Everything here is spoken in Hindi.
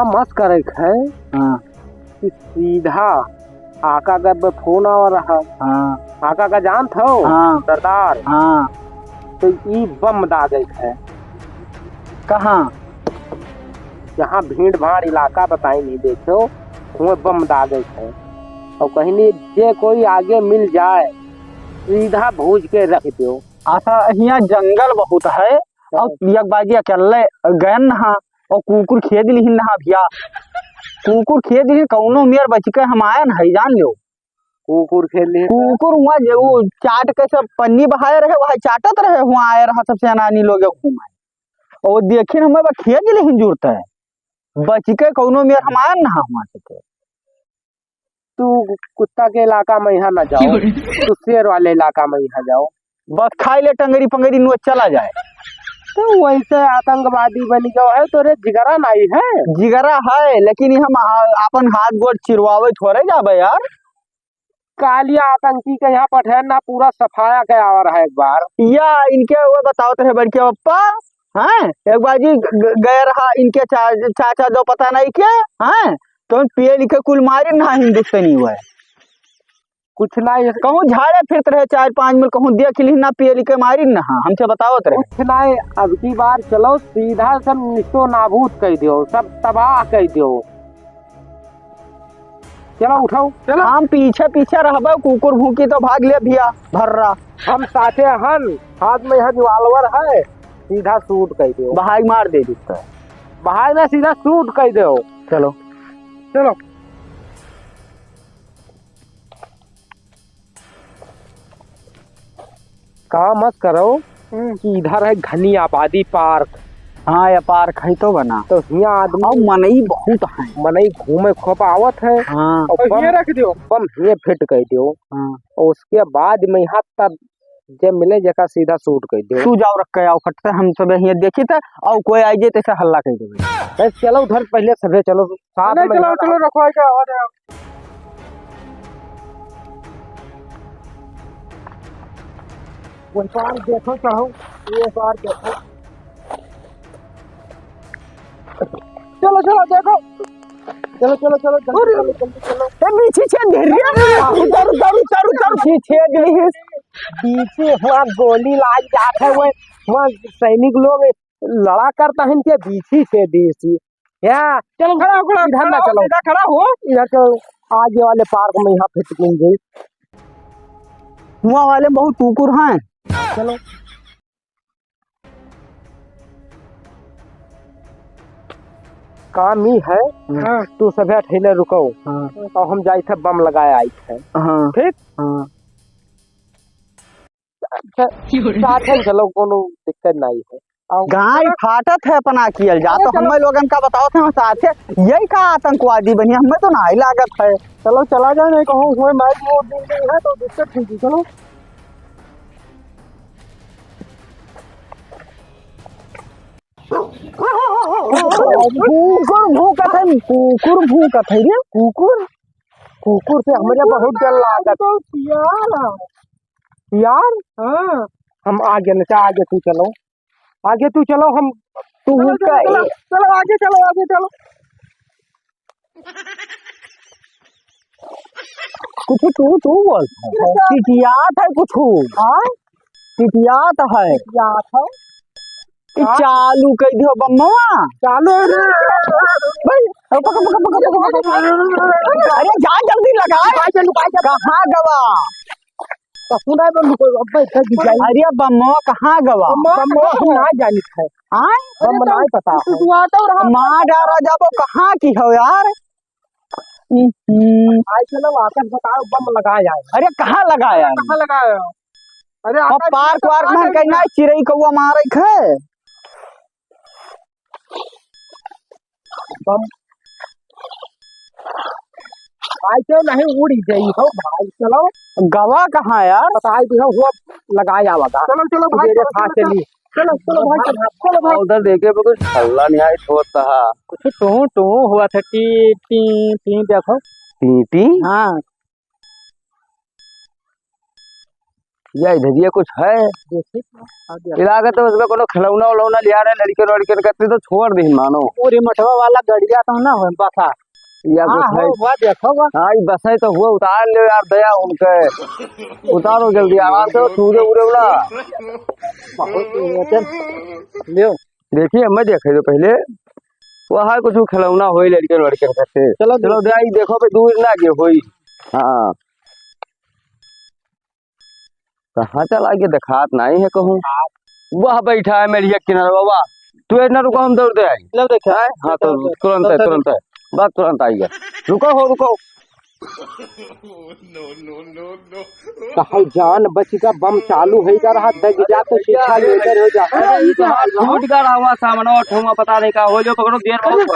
काम मत करे है। हाँ कि सीधा आका का फोन आ रहा। हाँ आका का जानत हो? हाँ सरदार। हाँ। तो ई बम दागे है। कहाँ? जहाँ भीड़ भाड़ इलाका बताई नहीं देखो वह बम दागे है। और कहीं नहीं जे कोई आगे मिल जाए सीधा भूज के रख दो। आशा यहाँ जंगल बहुत है और एक बाजी अकेले गए नहा और कुकुर खेद ली नहा भैया। कुकुर खेद ली कौनो मेर बच के हम आए न जान लो। कुकुर खेल कुकुर हुआ जो वो चाट के सब पन्नी बहाए रहे वह चाटत रहे हुआ आए रहा सबसे अनानी लोग घूमाए और देखी हमें खेद ली जरूरत है बच के कौनो मेर हम आए नहा हुआ सके। तू कुत्ता के इलाका में यहाँ ना जाओ, तू शेर वाले इलाका में यहाँ जाओ। बस खाई ले टंगरी पंगरी नो चला जाए। तो वैसे आतंकवादी बन गयो है तो रे जिगरा नहीं है। जिगरा है लेकिन हम अपन हाथ गोड़ चिरवावे थोड़े जाबे यार। कालिया आतंकी के यहाँ पठैन ना पूरा सफाया के आवर है एक बार। या इनके वो बताओ तो बड़के पप्पा हैं एक बार जी गए रहा इनके चाचा दो पता नहीं के हैं तो पिए लिखे कुल मारे ना हिंदुस्तानी हुआ है कुछ नहीं कहूँ झाड़े फिरते रहे 4-5 मिल कहूँ देख ली ना पिए लिखे मारी ना हमसे बताओ तो कुछ नहीं। अब की बार चलो सीधा सब निशो नाबूद कर दो, सब तबाह कर दो। चलो उठाओ चलो। हम पीछे पीछे रहबे कुकुर भूकी तो भाग ले भैया भर्रा। हम साथे हन हाथ में यहाँ रिवाल्वर है सीधा शूट कर दो। बहाई मार दे दिखता है बाहर में सीधा शूट कर दो। चलो चलो काम मत करो कि इधर है घनी आबादी पार्क। हाँ ये पार्क है तो बना तो यहाँ आदमी और मनई बहुत है। मनई घूमे खोपावत है। हाँ और बम रख दो, बम ये फिट कर दो। हाँ और उसके बाद में यहाँ तब जब मिले जगह सीधा शूट कर दो। तू जाओ रख के आओ खटते हम सब यहाँ देखी थे और कोई आई जाए तो हल्ला कर देवे। चलो उधर पहले सभे चलो साथ में। चलो चलो रखवाई का आवाज है। वो पार देखो चाहो ये पार देखो। चलो चलो देखो चलो चलो चलो जल्दी चलो। पीछे छेद पीछे वहाँ गोली लाग जाता है। वहाँ सैनिक लोग लड़ा करता है इनके बीची से देसी। या चलो खड़ा हो इधर ना चलो खड़ा हो इधर चलो आगे वाले पार्क में यहाँ फिट गई। वहाँ वाले बहुत कुकुर हैं। चलो काम ही है। हाँ। तू सभी ठेले रुको। हाँ। और हम जाए थे बम लगाए आई थे। हाँ। ठीक हाँ। साथ चलो कोनो दिक्कत नहीं है। गाय फाटत है अपना कियल जा तो हमें लोगन का बताओ थे साथे यही का आतंकवादी बनिया हमें तो नहीं लागत है। चलो चला जाए नहीं कहूँ उसमें माइक वोट दी गई है तो दिक्कत ठीक है। चलो कुकुर भूकत है रे कुकुर से हमारे बहुत डर लागत यार। हाँ हम आगे न आगे तू चलो हम तू चलो आगे चलो कुछ तू बोल टिटियात है कुछ टिटियात है चालू कर दियो बम्मा चालू। अरे जा जल्दी लगा कहाँ गवा अरे बम्मा कहाँ गवा हम ना जानी है हम नहीं पता माँ डारा जब कहाँ की हो यार। चलो आकर बताओ बम लगाया जाए। अरे कहाँ लगाया अरे पार्क वार्क में कहना चिड़ई कौआ मारे है बम तो नहीं उड़ी गई हो भाई। चलो गवा कहाँ यार बताई दी हुआ लगाया होगा। चलो भाई चली चलो भाई उधर देखे कुछ हल्ला नहीं आई होता कुछ टू हुआ था टी टी टी देखो टी हाँ या इधर ये कुछ है इलाका तो उसमें कोनो खिलौना उलौना लिया रहे लड़के लड़के करते तो छोड़ दी मानो पूरी मठवा वाला गड़िया तो ना हो बसा या कुछ है हुआ देखो हाँ ये बस है तो हुआ उतार ले यार दया उनके उतारो जल्दी आराम से सूर्य उड़े उड़ा लियो देखिए मैं देखे तो पहले वो है कुछ खिलौना हो लड़के लड़के करते चलो चलो दया देखो पे दूर ना गे होई हाँ कहाँ चला के दिखात नहीं है कहूँ वह बैठा है मेरी एक किनारे बाबा तू इतना रुको हम दौड़ते आए लो देखा हाँ तो तुरंत है बस तुरंत आई है रुको कहा जान बच का बम चालू है जा रहा दग जा तो शिक्षा लेकर हो जा झूठ का रहा हुआ सामने और ठोंगा पता नहीं का हो जो पकड़ो देर बहुत